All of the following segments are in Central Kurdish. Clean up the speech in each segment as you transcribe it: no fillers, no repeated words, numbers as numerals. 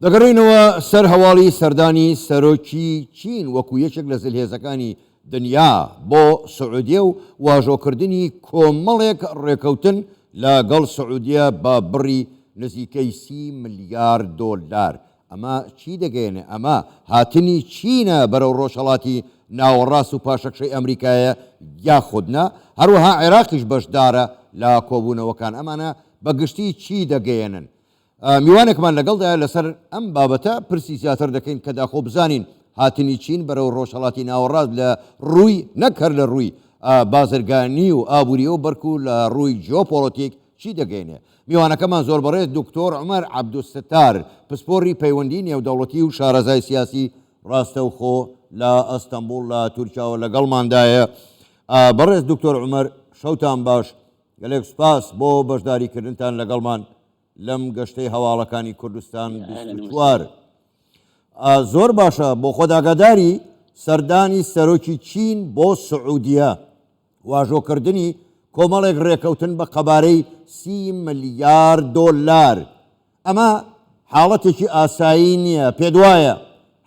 دەگەڕێنەوە سەر هەواڵی سەردانی سەرۆکی چین وەکو یەکێک لە زلهێزەکانی دنیا بۆ سعودیە و واژۆکردنی کۆمەڵێک ڕێکەوتن لەگەڵ سعودیە بە بڕی نزیکەی 30 ملیارد دۆلار. ئەمە چی دەگەێنێ؟ ئەمە هاتنی چینە بەرەو ڕۆژهەڵاتی ناوەڕاست و پاشەکشەی ئەمریکایە یاخودنا هەروەها عێراقیش بەشدارە لە کۆبوونەوەکان. ئەمانە بەگشتی چی دەگەێنن؟ میوانێکمان لەگەڵدایە لەسەر ئەم بابەتە پرسی زیاتر دەکەین کە داخۆ بزانین هاتنی چین بەرەو ڕۆژهەڵاتی ناوەڕاست لە ڕووی نەکەر لە ڕووی بازرگانی و ئابووری و بەرکو لە ڕووی جیۆپۆلۆتیک چی دەگەینێ؟ میوانەکەمان زۆر بەڕێز دکتۆر عومەر عەبدوستار پسپۆڕی پەیوەندی نێودەوڵەتی و شارەزای سیاسی ڕاستەوخۆ لە ئەستەمبوڵ لە تورکیاوە لەگەڵماندایە. بەڕێز دکتۆر عومەر شەوتان باش، گەلێک سوپاس بۆ بەشداریکردنتان لەگەڵمان لەم گەشتەی هەواڵەکانی کوردستان 24. زۆر باشە بۆ خۆداگاداری سەردانی سەرۆکی چین بۆ سعودیە واژۆکردنی کۆمەڵێک ڕێکەوتن بە قەبارەی 30 ملیارد دۆلار. ئەمە حاڵەتێکی ئاسایی نییە. پێت وایە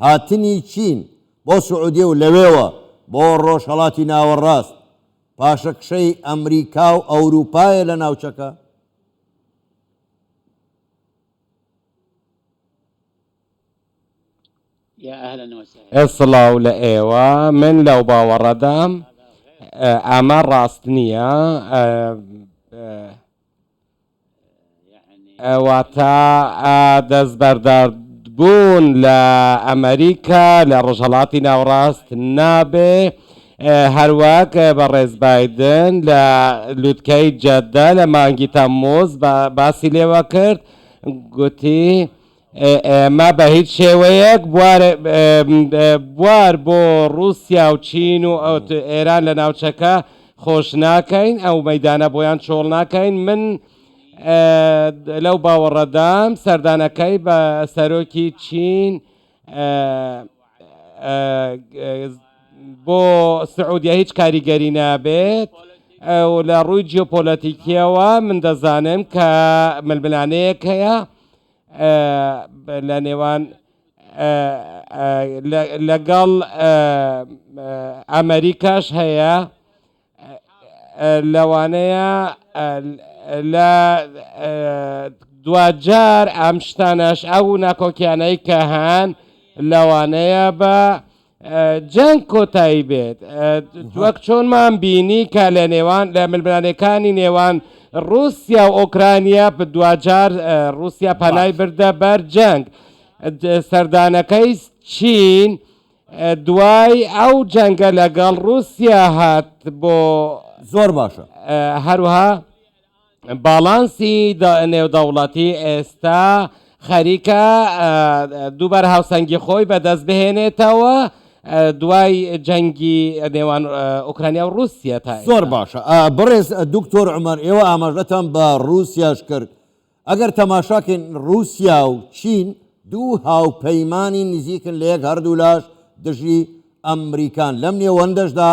هاتنی چین بۆ سعودیە و لەوێوە بۆ ڕۆژهەڵاتی ناوەڕاست پاشەکشەی ئەمریکا و ئەوروپایە لە ناوچەکە؟ ئێسڵاو لە ئێوە من لەو باوەڕەدام ئەمە ڕاست نییە. ئەواتە دەستبەردار بوون لە ئەمریکا لە ڕۆژهەڵاتی ناوەڕاست نابێ. هەروەک بەڕێز بایدن لە لووتکەی جەددە لە مانگی تەمموز باسی لێوە کرد، گوتی ئێمە بە هیچ شێوەیەک بوار بۆ رووسیا و چین و ئێران لە ناوچەکە خۆش ناکەین، ئەو مەیدانە بۆیان چۆڵ ناکەین. من لەو باوەڕەدام سەردانەکەی بە سەرۆکی چین بۆ سعودیە هیچ کاریگەری نابێت. لە ڕووی جیۆپۆلەتیکیەوە من دەزانم کە ململانەیەک هەیە لە نێوان لەگەڵ ئەمریکاش هەیە، لەوانەیە لە دوجار ئەم شتانەش ئەو ناکۆکیانەی کە هەن لەوانەیە بە جەنگ کۆتایی بێت، وەک چۆنمان بینی کە لە نێوان لە ململانەکانی نێوان رووسیا و ئۆکرانیا بە دوجار رووسیا پەنای بردە بەر جەنگ. سەردانەکەی چین دوای ئەو جەنگە لەگەڵ رووسیا هات بۆ زۆر باشە. هەروها باڵانسی نێودەوڵەتی ئێستا خەریکە دووبەر هاوسەنگی خۆی بەدەست بهێنێتەوە دوای جەنگی نێوان ئوکرانیا و رووسیا. تا زۆر باشە. بڕێز دکتۆر عومەر، ئێوە ئاماژەتان بە رووسیاش کرد. ئەگەر تەماشاکەین رووسیا و چین دوو هاوپەیمانی نزیکن لە یەک هەردوو لاش دژی ئەمریکان، لەم نێوەندەشدا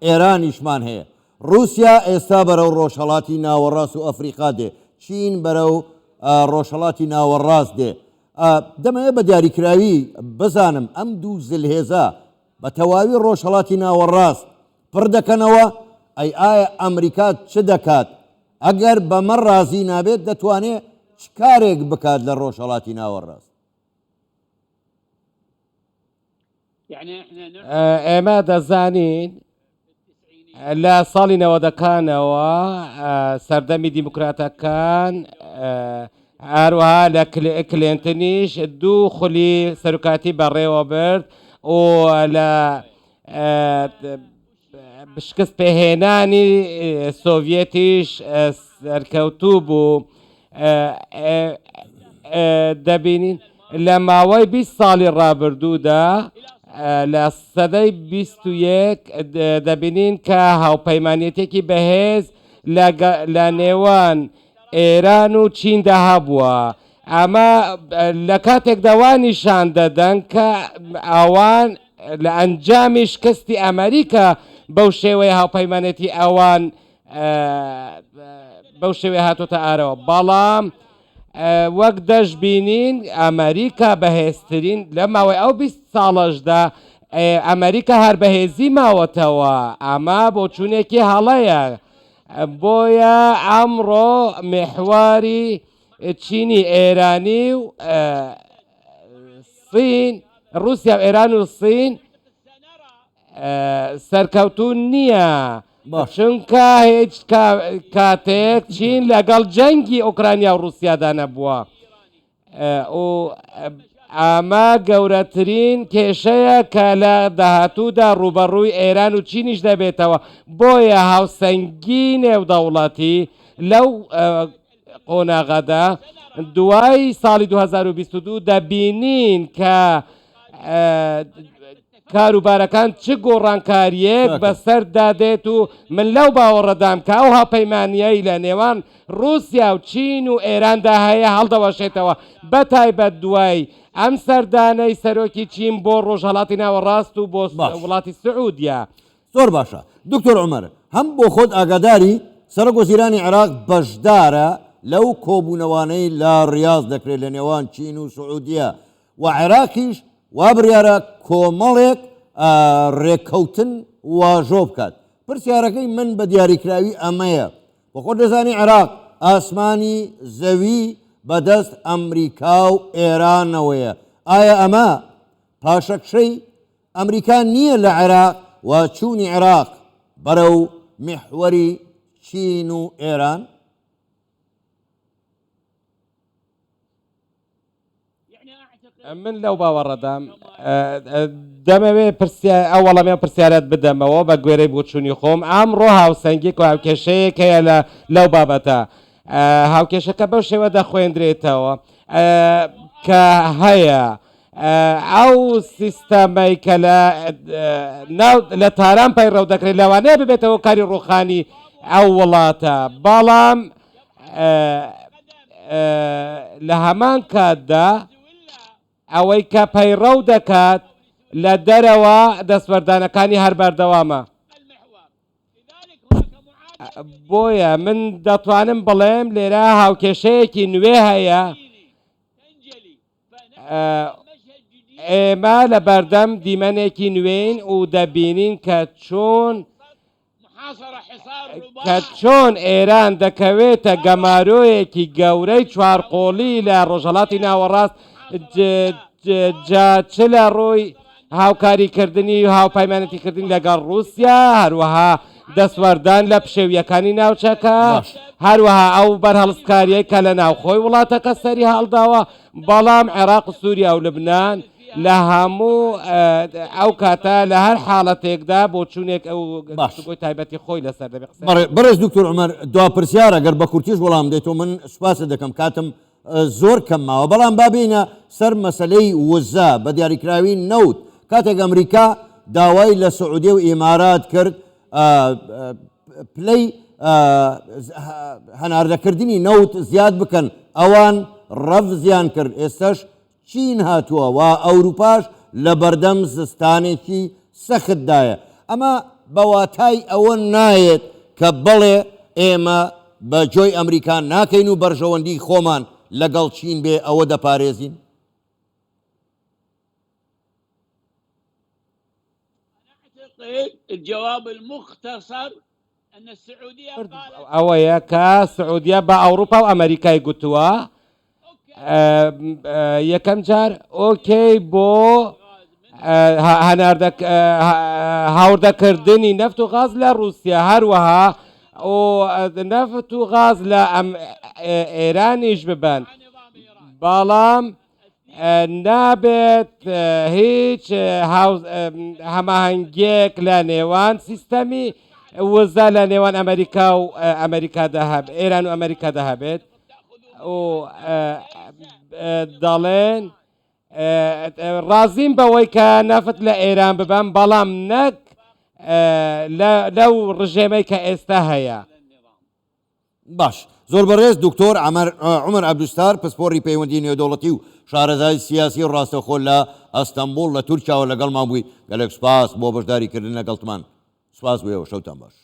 ئێرانیشمان هەیە. رووسیا ئێستا بەرەو ڕۆژهەڵاتی ناوەڕاست و ئەفریقا دێ، چین بەرەو ڕۆژهەڵاتی ناوەڕاست دێ. دەمەوێت بە دیاریکراوی بزانم ئەم دوو زلهێزە بە تەواوی ڕۆژهەڵاتی ناوەڕاست پڕ دەکەنەوە؟ ئایا ئەمریکا چ دەکات؟ ئەگەر بەمە ڕازی نابێت دەتوانێت چ کارێک بکات لە ڕۆژهەڵاتی ناوەڕاست؟ ئێمە دەزانین لە ساڵی 90ەکانەوە سەردەمی دیموکراتەکان هەروەها لە کلێنتنیش دوو خولی سەرکاتی بەڕێوە برد و لە شکست پێهێنانی سۆڤێتیش سەرکەوتوو بوو. دەبینین لە ماوەی 20 ساڵی ڕابردوودا لە سەدەی 21 دەبینین کە هاوپەیمانیەتێکی بەهێز لە نێوان ئێران و چیندا هەبووە. ئەمە لە کاتێکداوانیشان دەدەن کە ئەوان لە ئەنجامی شکستی ئەمریکا بەو شێوەیە هاوپەیمانەتی ئەوان بەو شێوەیە هاتوۆتە ئارەوە. بەڵام وەک دەشبینین ئەمریکا بەهێزترین لە ماوەی ئەو 20 ساڵەشدا ئەمریکا هەر بەهێزی ماوەتەوە ئەمە بۆ چوونێکی هەڵەیە بۆیە ئەمڕۆ محواری چینی ئێرانی و سین رووسیا و ئێران و سین سەرکەوتون نییە چونکە هیچ کاتێک چین لەگەڵ جەنگی ئۆکرانیا و رووسیادا نەبووە ئەمە گەورەترین کێشەیە کە لە داهاتوودا ڕوبەڕووی ئێران و چینیش دەبێتەوە بۆیە هاوسەنگی نێودەوڵەتی لەو قۆناغەدا دوای ساڵی 2022 دەبینین کە کاروبارەکان چ گۆڕانکاریەک بەسەردا دێت و من لەو باوەڕەدام کە ئەو هاوپەیمانیایی لە نێوان رووسیا و چین و ئێراندا هەیە هەڵدەوەشێتەوە بەتایبەت دوای ئەم سەردانەی سەرۆکی چین بۆ ڕۆژهەڵاتی ناوەڕاست و بۆ وڵاتی سعودیا زۆر باشە دکتۆر عومەر هەم بۆ خۆت ئاگاداری سەرۆک وەزیرانی عێراق بەشدارە لەو کۆبوونەوانەی لە ڕیاض دەکرێت لە نێوان چین و سعودیە و عێراقیش وا بڕیارە کۆمەڵێک ڕێککەوتن واژۆ بکات پرسیارەکەی من بە دیاریکراوی ئەمەیە بۆ خۆت دەزانی عێراق ئاسمانی زەوی بەدەست ئەمریکا و ئێرانەوەیە ئایا ئەمە پاشەکشەی ئەمریکا نییە لە عێراق و چوونی عێراق بەرەو محوەری چین و ئێران من لەو باوەڕەدام دەمەوێت ئەوەڵەمێ پرسیارەت بدەمەوە بە گوێرەی بۆچوونی خۆم ئەمڕۆ هاوسەنگێک و هاوکێشەیەک هەیە لەو بابەتە هاوکێشەکە بەو شێوە دەخوێندرێتەوە کە هەیە ئەو سیستەمەی کە لە تاران پەیڕەو دەکرێت لەوانەیە ببێتەوە کاری ڕوخانی ئەو وڵاتە بەڵام لە هەمان کاتدا ئەوەی کە پەیڕەو دەکات لە دەرەوە دەستوەردانەکانی هەر بەردەوامە بۆیە من دەتوانم بڵێم لێرە هاوکێشەیەکی نوێ هەیە ئێمە لە بەردەم دیمەنێکی نوێین و دەبینین کە چۆن ئێران دەکەوێتە گەمارۆیەکی گەورەی چوارقۆڵی لە ڕۆژهەڵاتی ناوەڕاست چ لە ڕۆی هاوکاریکردنی و هاوپەیمانەتیکردنی لەگەڵ رووسیا هەروەها دەسوەردان لە پشێویەکانی ناوچەکە هەروەها ئەو بەرهەڵسکاریەی کە لە ناوخۆی وڵاتەکە سەری هەڵداوە بەڵام عێراق و سووریا و لبنان لە هەموو ئەو کاتە لە هەر حاڵەتێکدا بۆ چوونێک ئەو گفتگۆی تایبەتی خۆی لەسەر دەبێت بەڕێز دکتۆر عومەر دوا پرسیارە گەر بە کورتیش وەڵام دێتەوە من سوپاسە دەکەم کاتم زۆر کەم ماوە بەڵام بابینە سەر مەسلەی وزە بە دیاریکراوی نەوت کاتێک ئەمریکا داوای لە سعودی و ئیمارات کرد پلەی هەناردەکردنی نەوت زیاد بکەن ئەوان ڕەفزیان کرد ئێستاش چین هاتووە و ئەوروپاش لە بەردەم زستانێکی سەختدایە ئەمە بەواتای ئەوە نایێت کە بڵێ ئێمە بە جۆی ئەمریکا ناکەین و بەرژەوەندی خۆمان لەگەڵ چین بێ ئەوە دەپارێزین الجواب المختصر أن السعودية ئەوەیە کە سعودیا بە ئەوروپا و ئەمریکای گوتووە یەکەم جار ئۆکەی بۆ هاوردەکردنی نەفت و غاز لە رووسیا هەروەها نەفت و غاز لە ئێرانیش ببن بەڵام نابێت هیچ هەماهەنگێک لە نێوان سیستەمی وزە لە نێوان ئەمریکا و ئەمریکادا هەبێت ئێران و ئەمریکادا هەبێت دەڵێن ڕازیم بەوەی کە نەفت لە ئێران ببەن بەڵام نەک لەو ڕژێمەی کە ئێستا هەیە باش زۆر بەڕێز دکتۆر عومەر عەبدوستار پسپۆڕی پەیوەندی نێودەوڵەتی و شارەزای سیاسی ڕاستەخۆ لە ئەستەمبوڵ لە تورکیاوە لەگەڵمان بووی گەلێک سوپاس بۆ بەشداریکردن لەگەڵتمان سوپاس بوویەوە شەوتان باش